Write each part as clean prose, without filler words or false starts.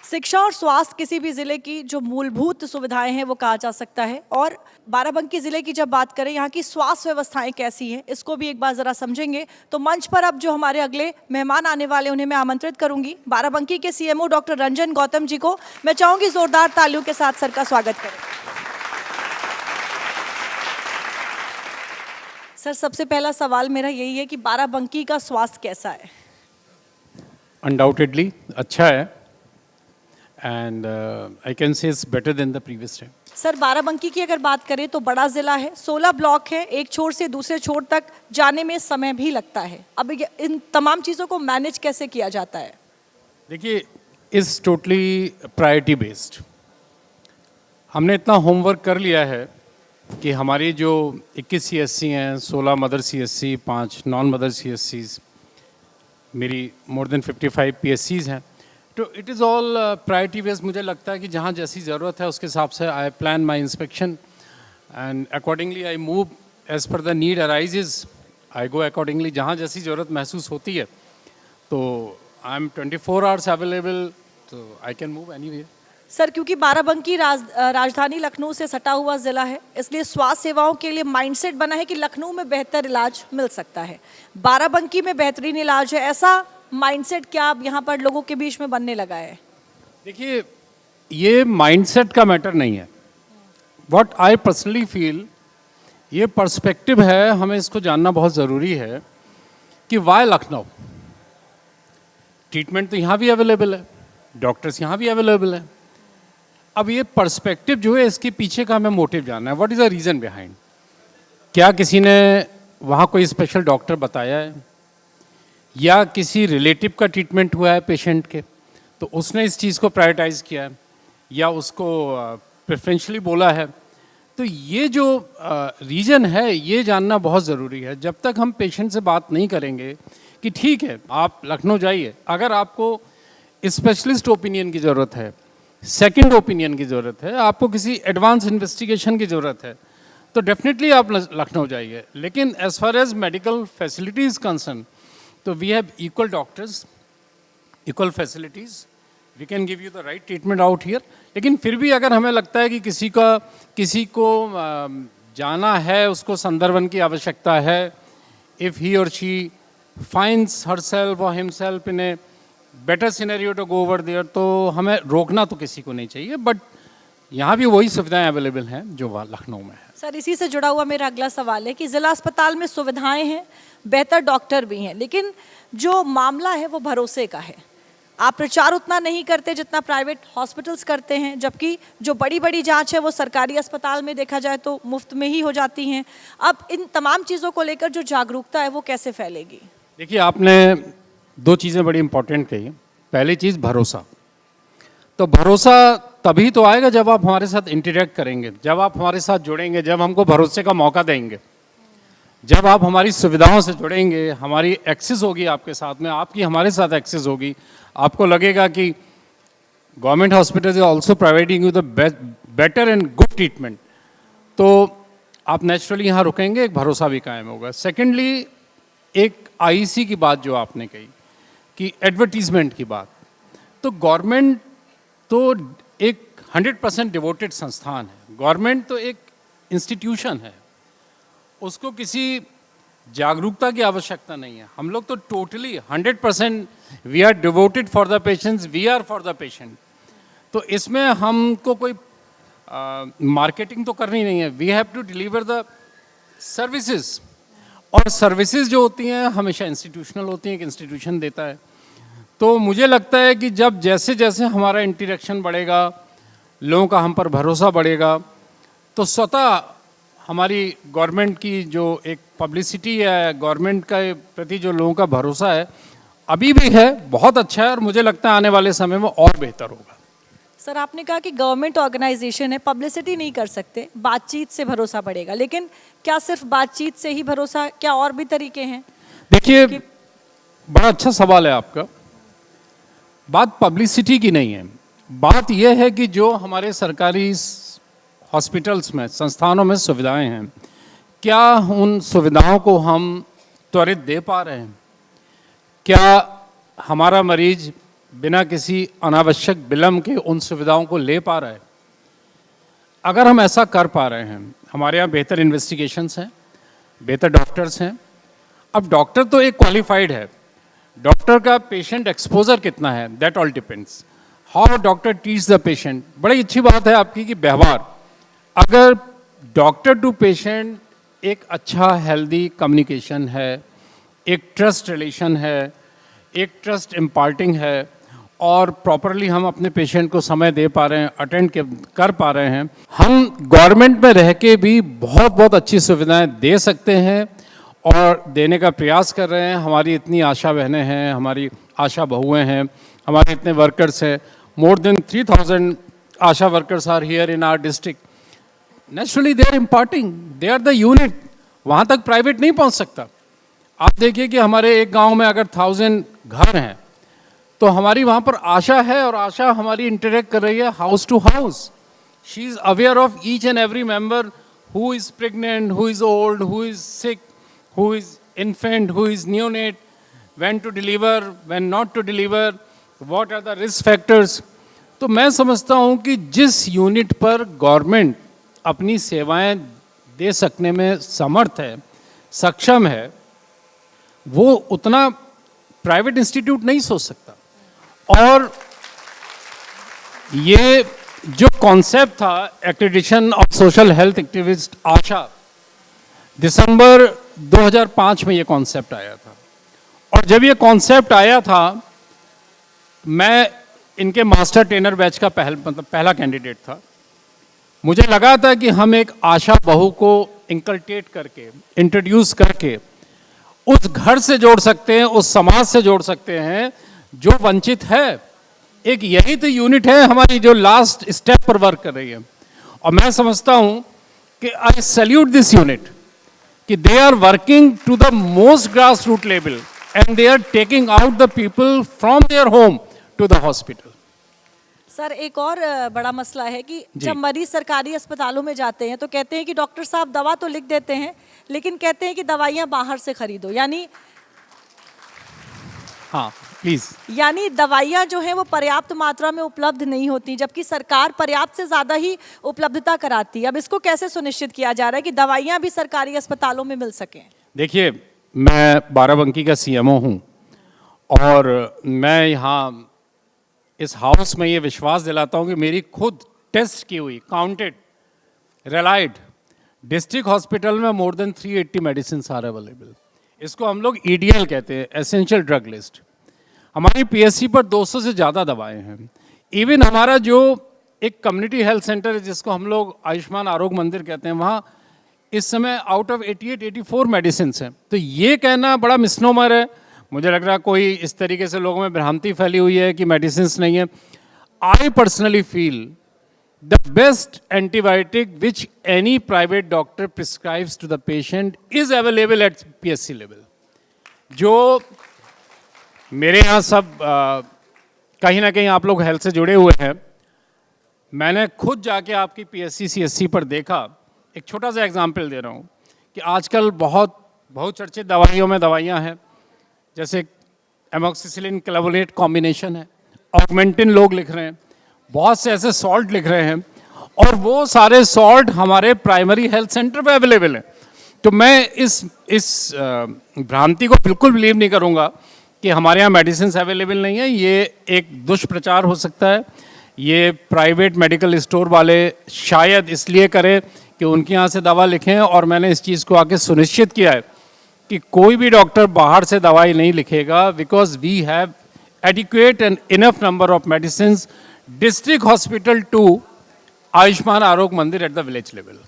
शिक्षा और स्वास्थ्य किसी भी ज़िले की जो मूलभूत सुविधाएं हैं वो कहा जा सकता है। और बाराबंकी ज़िले की जब बात करें, यहाँ की स्वास्थ्य व्यवस्थाएं कैसी हैं, इसको भी एक बार ज़रा समझेंगे। तो मंच पर अब जो हमारे अगले मेहमान आने वाले उन्हें मैं आमंत्रित करूंगी। बाराबंकी के सीएमओ डॉक्टर रंजन गौतम जी को मैं चाहूंगी जोरदार तालियों के साथ सर का स्वागत करें। सर, सबसे पहला सवाल मेरा यही है कि बाराबंकी का स्वास्थ्य कैसा है? अनडाउटेडली अच्छा है and I can say it's better than the previous time. Sir, Barabanki की अगर बात करें तो बड़ा ज़िला है, 16 ब्लॉक है, एक छोर से दूसरे छोर तक जाने में समय भी लगता है। अब इन तमाम चीज़ों को मैनेज कैसे किया जाता है? देखिए, इज़ टोटली प्रायोरिटी बेस्ड। हमने इतना होमवर्क कर लिया है कि हमारी जो 21 CSC हैं, 16 mother CSC, 5 non mother CSCs, मेरी मोर देन 55 PSCs हैं। तो it is all priority based. मुझे लगता है कि जहाँ जैसी ज़रूरत है उसके हिसाब से I plan my inspection and accordingly I move as per the need arises. I go accordingly जहाँ जैसी ज़रूरत महसूस होती है। तो आई एम 24 आवर्स अवेलेबल, तो I can move anywhere. Sir, क्योंकि बाराबंकी राजधानी लखनऊ से सटा हुआ ज़िला है, इसलिए स्वास्थ्य सेवाओं के लिए माइंडसेट बना है कि लखनऊ में बेहतर इलाज मिल सकता है, बाराबंकी में बेहतरीन इलाज है। ऐसा माइंडसेट क्या अब यहाँ पर लोगों के बीच में बनने लगा है? देखिए, ये माइंडसेट का मैटर नहीं है। व्हाट आई पर्सनली फील, ये पर्सपेक्टिव है। हमें इसको जानना बहुत ज़रूरी है कि वाई लखनऊ। ट्रीटमेंट तो यहाँ भी अवेलेबल है, डॉक्टर्स यहाँ भी अवेलेबल है। अब ये पर्सपेक्टिव जो है, इसके पीछे का हमें मोटिव जानना है। What is the reason behind? क्या किसी ने वहाँ कोई स्पेशल डॉक्टर बताया है, या किसी रिलेटिव का ट्रीटमेंट हुआ है पेशेंट के तो उसने इस चीज़ को प्रायोरिटाइज़ किया है, या उसको प्रेफरेंशियली बोला है? तो ये जो रीज़न है, ये जानना बहुत ज़रूरी है। जब तक हम पेशेंट से बात नहीं करेंगे कि ठीक है आप लखनऊ जाइए, अगर आपको स्पेशलिस्ट ओपिनियन की ज़रूरत है, सेकंड ओपिनियन की ज़रूरत है, आपको किसी एडवांस इन्वेस्टिगेशन की ज़रूरत है, तो डेफिनेटली आप लखनऊ जाइए। लेकिन as far as medical facilities concern, तो we have equal doctors, equal facilities, we can give you the right treatment out here. लेकिन फिर भी अगर हमें लगता है कि किसी को जाना है, उसको संदर्भन की आवश्यकता है, if he or she finds herself or himself in a better scenario to go over there, तो हमें रोकना तो किसी को नहीं चाहिए। बट यहाँ भी वही सुविधाएं अवेलेबल हैं जो लखनऊ में है। सर, इसी से जुड़ा हुआ मेरा अगला सवाल है कि ज़िला अस्पताल में सुविधाएं हैं, बेहतर डॉक्टर भी हैं, लेकिन जो मामला है वो भरोसे का है। आप प्रचार उतना नहीं करते जितना प्राइवेट हॉस्पिटल्स करते हैं, जबकि जो बड़ी बड़ी जांच है वो सरकारी अस्पताल में देखा जाए तो मुफ्त में ही हो जाती हैं। अब इन तमाम चीज़ों को लेकर जो जागरूकता है वो कैसे फैलेगी? देखिए, आपने दो चीज़ें बड़ी इंपॉर्टेंट कही। पहली चीज़ भरोसा। तो भरोसा तभी तो आएगा जब आप हमारे साथ इंटरेक्ट करेंगे, जब आप हमारे साथ जुड़ेंगे, जब हमको भरोसे का मौका देंगे, जब आप हमारी सुविधाओं से जुड़ेंगे, हमारी एक्सेस होगी आपके साथ में, आपकी हमारे साथ एक्सेस होगी, आपको लगेगा कि government hospital is also providing you the better and good treatment, तो आप नेचुरली यहाँ रुकेंगे, एक भरोसा भी कायम होगा। सेकेंडली, एक आईसी की बात जो आपने कही कि एडवर्टीजमेंट की बात, तो गवर्नमेंट तो एक 100% डिवोटेड संस्थान है। गवर्नमेंट तो एक इंस्टीट्यूशन है, उसको किसी जागरूकता की आवश्यकता नहीं है। हम लोग तो totally 100% we are devoted for the patients, we are for the patient. तो इसमें हमको कोई मार्केटिंग तो करनी नहीं है। We have to deliver the services, और सर्विसेज जो होती हैं हमेशा इंस्टीट्यूशनल होती हैं, एक इंस्टीट्यूशन देता है। तो मुझे लगता है कि जब जैसे जैसे हमारा इंटरेक्शन बढ़ेगा, लोगों का हम पर भरोसा बढ़ेगा, तो स्वतः हमारी गवर्नमेंट की जो एक पब्लिसिटी है, गवर्नमेंट का प्रति जो लोगों का भरोसा है, अभी भी है, बहुत अच्छा है, और मुझे लगता है आने वाले समय में और बेहतर होगा। सर, आपने कहा कि गवर्नमेंट ऑर्गेनाइजेशन है, पब्लिसिटी नहीं कर सकते, बातचीत से भरोसा बढ़ेगा, लेकिन क्या सिर्फ बातचीत से ही भरोसा, क्या और भी तरीके हैं? देखिए, बड़ा अच्छा सवाल है आपका। बात पब्लिसिटी की नहीं है, बात यह है कि जो हमारे सरकारी हॉस्पिटल्स में, संस्थानों में सुविधाएं हैं, क्या उन सुविधाओं को हम त्वरित दे पा रहे हैं? क्या हमारा मरीज बिना किसी अनावश्यक विलम्ब के उन सुविधाओं को ले पा रहा है। अगर हम ऐसा कर पा रहे हैं, हमारे यहाँ बेहतर इन्वेस्टिगेशंस हैं, बेहतर डॉक्टर्स हैं। अब डॉक्टर तो एक क्वालिफाइड है, डॉक्टर का पेशेंट एक्सपोजर कितना है that all depends how doctor teach the patient. बड़ी अच्छी बात है आपकी कि व्यवहार, अगर डॉक्टर टू पेशेंट एक अच्छा हेल्दी कम्युनिकेशन है, एक ट्रस्ट रिलेशन है, एक ट्रस्ट इम्पार्टिंग है, और प्रॉपरली हम अपने पेशेंट को समय दे पा रहे हैं, अटेंड कर पा रहे हैं, हम गवर्नमेंट में रह के भी बहुत बहुत अच्छी सुविधाएं दे सकते हैं और देने का प्रयास कर रहे हैं। हमारी इतनी आशा बहनें हैं, हमारी आशा बहुएं हैं, हमारे इतने वर्कर्स हैं, more than 3000 ASHA workers are here in our district. Naturally they are imparting, they are the unit. वहाँ तक प्राइवेट नहीं पहुँच सकता। आप देखिए कि हमारे एक गांव में अगर 1000 घर हैं तो हमारी वहाँ पर आशा है, और आशा हमारी इंटरेक्ट कर रही है house to house. She is aware of each and every member who is pregnant, who is old, who is sick, who is infant, who is neonate, when to deliver, when not to deliver, what are the risk factors। तो मैं समझता हूँ कि जिस unit पर government अपनी सेवाएं दे सकने में समर्थ है, सक्षम है, वो उतना प्राइवेट इंस्टीट्यूट नहीं सोच सकता। और ये जो कॉन्सेप्ट था accreditation of social health activist ASHA, दिसंबर 2005 में ये कॉन्सेप्ट आया था। और जब ये कॉन्सेप्ट आया था, मैं इनके मास्टर ट्रेनर बैच का पहला कैंडिडेट था। मुझे लगा था कि हम एक आशा बहू को इंकल्टेट करके, इंट्रोड्यूस करके उस घर से जोड़ सकते हैं, उस समाज से जोड़ सकते हैं जो वंचित है। एक यही तो यूनिट है हमारी जो लास्ट स्टेप पर वर्क कर रही है। और मैं समझता हूँ कि आई सैल्यूट दिस यूनिट कि they are working to the most grassroots level and they are taking out the people from their home to the hospital। Sir, एक और बड़ा मसला है कि जब मरीज सरकारी अस्पतालों में जाते हैं तो कहते हैं कि डॉक्टर साहब दवा तो लिख देते हैं, लेकिन कहते हैं कि दवाइयाँ बाहर से खरीदो। यानी हाँ प्लीज, यानी दवाइयाँ जो हैं वो पर्याप्त मात्रा में उपलब्ध नहीं होती, जबकि सरकार पर्याप्त से ज़्यादा ही उपलब्धता कराती है। अब इसको कैसे सुनिश्चित किया जा रहा है कि दवाइयाँ भी सरकारी अस्पतालों में मिल सकें? देखिए, मैं बाराबंकी का सीएमओ हूँ और मैं यहाँ इस हाउस में ये विश्वास दिलाता हूँ कि मेरी खुद टेस्ट की हुई, काउंटेड, रिलाइड डिस्ट्रिक्ट हॉस्पिटल में more than 380 medicine are available. इसको हम लोग EDL कहते हैं, एसेंशियल ड्रग लिस्ट। हमारी PSC पर 200 से ज़्यादा दवाएं हैं। इवन हमारा जो एक कम्युनिटी हेल्थ सेंटर है जिसको हम लोग आयुष्मान आरोग्य मंदिर कहते हैं, वहाँ इस समय आउट ऑफ 84 मेडिसिन हैं। तो ये कहना बड़ा मिसनोमर है। मुझे लग रहा है कोई इस तरीके से लोगों में भ्रांति फैली हुई है कि मेडिसिन नहीं है। I personally feel the best antibiotic which any private doctor prescribes to the patient is available at PSC level. जो मेरे यहाँ सब कहीं ना कहीं आप लोग हेल्थ से जुड़े हुए हैं, मैंने खुद जाके आपकी PSC CSC पर देखा। एक छोटा सा एग्जाम्पल दे रहा हूँ कि आजकल बहुत चर्चित दवाइयों में दवाइयाँ हैं, जैसे एमोक्सिसिलिन क्लेवोनेट कॉम्बिनेशन है, ऑगमेंटिन लोग लिख रहे हैं, बहुत से ऐसे सॉल्ट लिख रहे हैं, और वो सारे सॉल्ट हमारे प्राइमरी हेल्थ सेंटर पे अवेलेबल हैं। तो मैं इस भ्रांति को बिल्कुल बिलीव नहीं करूँगा कि हमारे यहाँ मेडिसिन अवेलेबल नहीं है। ये एक दुष्प्रचार हो सकता है। ये प्राइवेट मेडिकल स्टोर वाले शायद इसलिए करें कि उनके यहाँ से दवा लिखें, और मैंने इस चीज़ को आके सुनिश्चित किया है कि कोई भी डॉक्टर बाहर से दवाई नहीं लिखेगा, because we have adequate and enough number of medicine district hospital to Ayushman Arogya Mandir at the village level.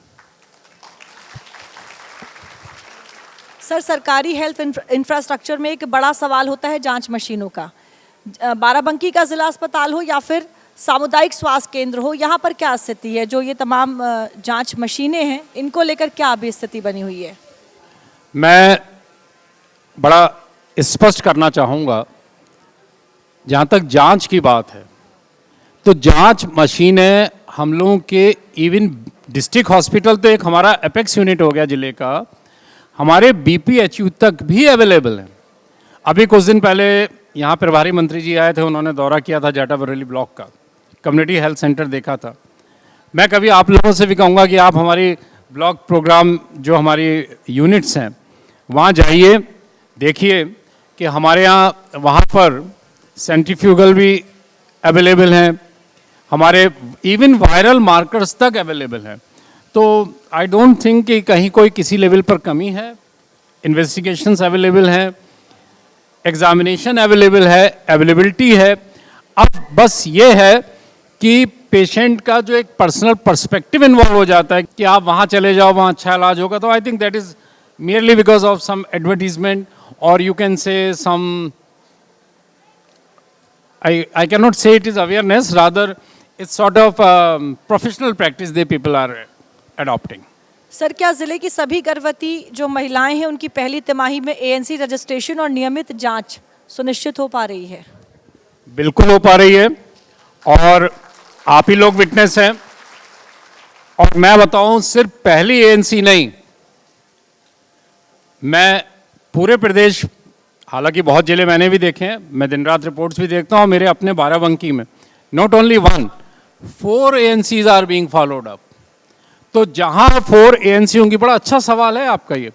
Sir, सरकारी हेल्थ इंफ्रास्ट्रक्चर में एक बड़ा सवाल होता है जांच मशीनों का। बाराबंकी का जिला अस्पताल हो या फिर सामुदायिक स्वास्थ्य केंद्र हो, यहाँ पर क्या स्थिति है? जो ये तमाम जांच मशीनें हैं, इनको लेकर क्या अभी स्थिति बनी हुई है? मैं बड़ा स्पष्ट करना चाहूँगा, जहाँ तक जांच की बात है तो जांच मशीनें हम लोगों के इवन डिस्ट्रिक्ट हॉस्पिटल तो एक हमारा एपेक्स यूनिट हो गया जिले का, हमारे BPHU तक भी अवेलेबल है। अभी कुछ दिन पहले यहाँ प्रभारी मंत्री जी आए थे, उन्होंने दौरा किया था जाटा बरेली ब्लॉक का, कम्युनिटी हेल्थ सेंटर देखा था। मैं कभी आप लोगों से भी कहूँगा कि आप हमारी ब्लॉक प्रोग्राम जो हमारी यूनिट्स हैं वहाँ जाइए, देखिए कि हमारे यहाँ वहाँ पर सेंट्रीफ्यूगल भी अवेलेबल हैं, हमारे इवन वायरल मार्कर्स तक अवेलेबल हैं। तो आई डोंट थिंक कि कहीं कोई किसी लेवल पर कमी है। इन्वेस्टिगेशंस अवेलेबल हैं, एग्जामिनेशन अवेलेबल है, अवेलेबिलिटी है। अब बस ये है कि पेशेंट का जो एक पर्सनल पर्सपेक्टिव इन्वॉल्व हो जाता है कि आप वहाँ चले जाओ, वहाँ अच्छा इलाज होगा, तो I think that is merely because of some advertisement, or you can say some, I cannot say it is awareness, rather it's sort of professional practice they people are adopting. Sir, क्या जिले की सभी गर्भवती जो महिलाएं हैं उनकी पहली तिमाही में एएनसी रजिस्ट्रेशन और नियमित जांच सुनिश्चित हो पा रही है? बिल्कुल हो पा रही है, और आप ही लोग विटनेस हैं। और मैं बताऊं, सिर्फ पहली एएनसी नहीं, मैं पूरे प्रदेश, हालांकि बहुत जिले मैंने भी देखे हैं, मैं दिन रात रिपोर्ट्स भी देखता हूँ, मेरे अपने बाराबंकी में not only 1, 4 ANCs are being followed up. तो जहाँ 4 एएनसी होंगी, बड़ा अच्छा सवाल है आपका ये,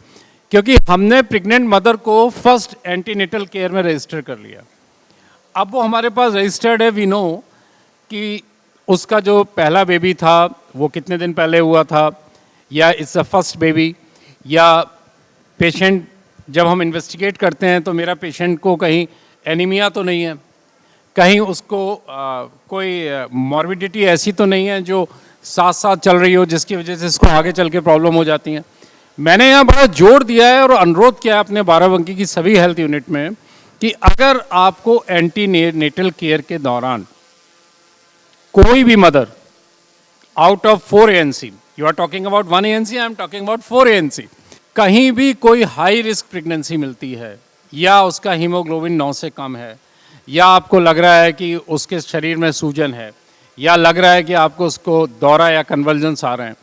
क्योंकि हमने प्रेग्नेंट मदर को फर्स्ट एंटीनेटल केयर में रजिस्टर कर लिया। अब वो हमारे पास रजिस्टर्ड है, वी नो कि उसका जो पहला बेबी था वो कितने दिन पहले हुआ था, या इट्स अ फर्स्ट बेबी, या पेशेंट जब हम इन्वेस्टिगेट करते हैं तो मेरा पेशेंट को कहीं एनीमिया तो नहीं है, कहीं उसको कोई मॉर्बिडिटी ऐसी तो नहीं है जो साथ साथ चल रही हो जिसकी वजह से इसको आगे चल के प्रॉब्लम हो जाती हैं। मैंने यहाँ बड़ा जोर दिया है और अनुरोध किया है अपने बाराबंकी की सभी हेल्थ यूनिट में कि अगर आपको एंटी नेटल केयर के दौरान कोई भी mother out of 4 ANC, you are talking about 1 ANC, I am talking about 4 ANC, कहीं भी कोई हाई रिस्क प्रेगनेंसी मिलती है, या उसका हीमोग्लोबिन 9 से कम है, या आपको लग रहा है कि उसके शरीर में सूजन है, या लग रहा है कि आपको उसको दौरा या कन्वल्जन्स आ रहे हैं,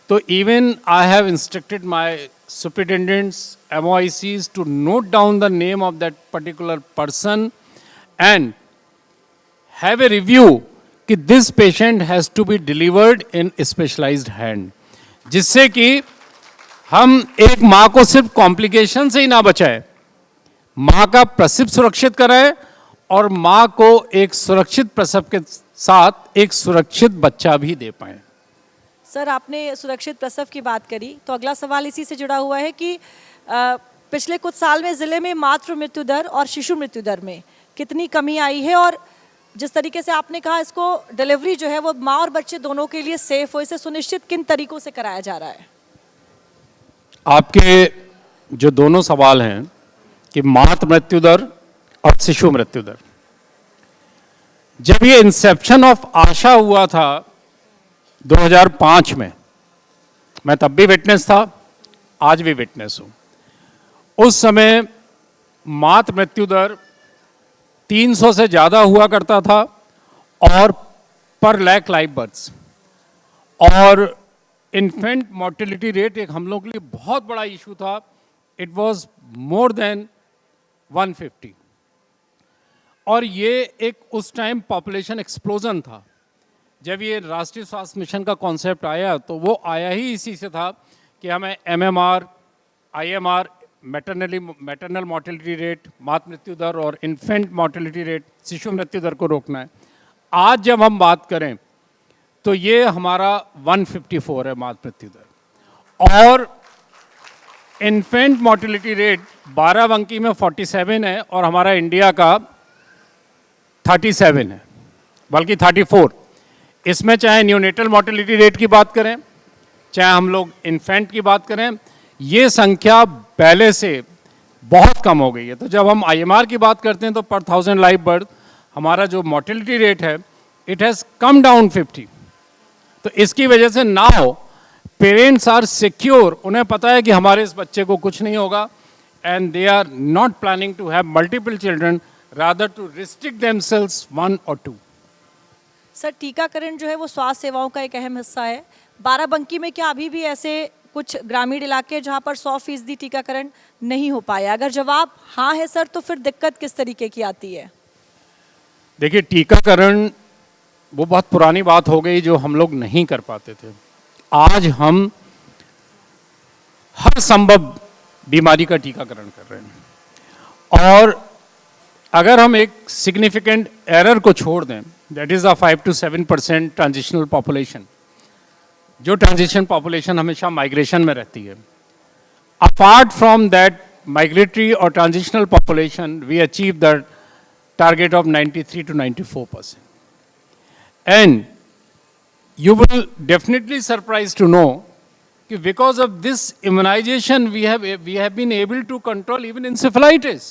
तो even I have instructed my superintendents, MOICs to note down the name of that particular person and have a review कि this patient has to be delivered in specialized hand, जिससे कि हम एक माँ को सिर्फ कॉम्प्लिकेशन से ही ना बचाए, माँ का प्रसव सुरक्षित कराए और माँ को एक सुरक्षित प्रसव के साथ एक सुरक्षित बच्चा भी दे पाए। सर, आपने सुरक्षित प्रसव की बात करी, तो अगला सवाल इसी से जुड़ा हुआ है कि पिछले कुछ साल में ज़िले में मातृ मृत्यु दर और शिशु मृत्यु दर में कितनी कमी आई है, और जिस तरीके से आपने कहा इसको डिलीवरी जो है वो माँ और बच्चे दोनों के लिए सेफ हो, इसे सुनिश्चित किन तरीकों से कराया जा रहा है? आपके जो दोनों सवाल हैं कि मातृ मृत्यु दर और शिशु मृत्यु दर, जब ये इंसेप्शन ऑफ आशा हुआ था 2005 में, मैं तब भी विटनेस था, आज भी विटनेस हूं। उस समय मातृ मृत्यु दर 300 से ज़्यादा हुआ करता था और पर लाख लाइव बर्थ्स, और इन्फेंट मोर्टेलिटी रेट एक हम लोग के लिए बहुत बड़ा इशू था, इट वाज मोर देन 150, और ये एक उस टाइम पॉपुलेशन एक्सप्लोजन था। जब ये राष्ट्रीय स्वास्थ्य मिशन का कॉन्सेप्ट आया तो वो आया ही इसी से था कि हमें MMR, IMR, maternal mortality rate, मातृ मृत्यु दर और इन्फेंट मोर्टेलिटी रेट, शिशु मृत्यु दर को रोकना है। आज जब हम बात करें तो ये हमारा 154 है मातृ मृत्यु दर, और इन्फेंट मोर्टेलिटी रेट बाराबंकी में 47 है और हमारा इंडिया का 37 है, बल्कि 34। इसमें चाहे न्यूनेटल मोर्टेलिटी रेट की बात करें, चाहे हम लोग इन्फेंट की बात करें, ये संख्या पहले से बहुत कम हो गई है। तो जब हम IMR की बात करते हैं तो पर 1000 लाइव बर्थ हमारा जो मोर्टेलिटी रेट है इट हैज़ कम डाउन 50। तो इसकी वजह से नाउ पेरेंट्स आर सिक्योर, उन्हें पता है कि हमारे इस बच्चे को कुछ नहीं होगा, and they are not planning to have multiple children, rather to restrict themselves 1 or 2। Sir, टीकाकरण जो है वो स्वास्थ्य सेवाओं का एक अहम हिस्सा है। बाराबंकी में क्या अभी भी ऐसे कुछ ग्रामीण इलाके जहाँ पर 100% टीकाकरण नहीं हो पाया। अगर जवाब हाँ है सर, तो फिर दिक्कत किस तरीके की आती है? देखिए, टीकाकरण वो बहुत पुरानी बात हो गई जो हम लोग नहीं कर पाते थे। आज हम हर संभव बीमारी का टीकाकरण कर रहे हैं, और अगर हम एक सिग्निफिकेंट एरर को छोड़ दें, that is a 5 to 7% transitional population, जो ट्रांजिशन पॉपुलेशन हमेशा माइग्रेशन में रहती है, अपार्ट फ्रॉम दैट माइग्रेटरी और transitional population we achieve the target of 93 to 94%. And you will definitely surprised to know that because of this immunization we have been able to control even encephalitis.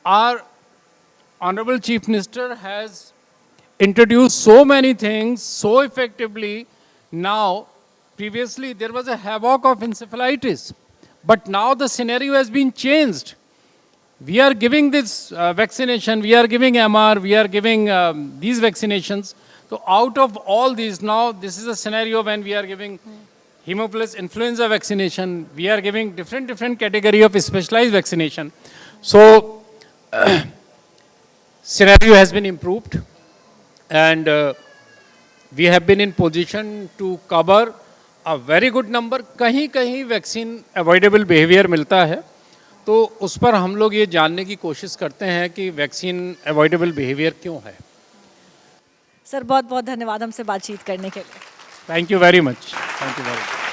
Our Honorable Chief Minister has introduced so many things so effectively. Now, previously there was a havoc of encephalitis, but now the scenario has been changed. We are giving this vaccination, we are giving MR, we are giving these vaccinations. So out of all these, now this is a scenario when we are giving Haemophilus influenza vaccination, we are giving different category of specialized vaccination. So scenario has been improved, and we have been in position to cover a very good number. कहीं कहीं vaccine avoidable behaviour मिलता है, तो उस पर हम लोग ये जानने की कोशिश करते हैं कि वैक्सीन अवॉइडेबल बिहेवियर क्यों है। सर बहुत बहुत धन्यवाद हमसे बातचीत करने के लिए। Thank you very much. Thank you very much.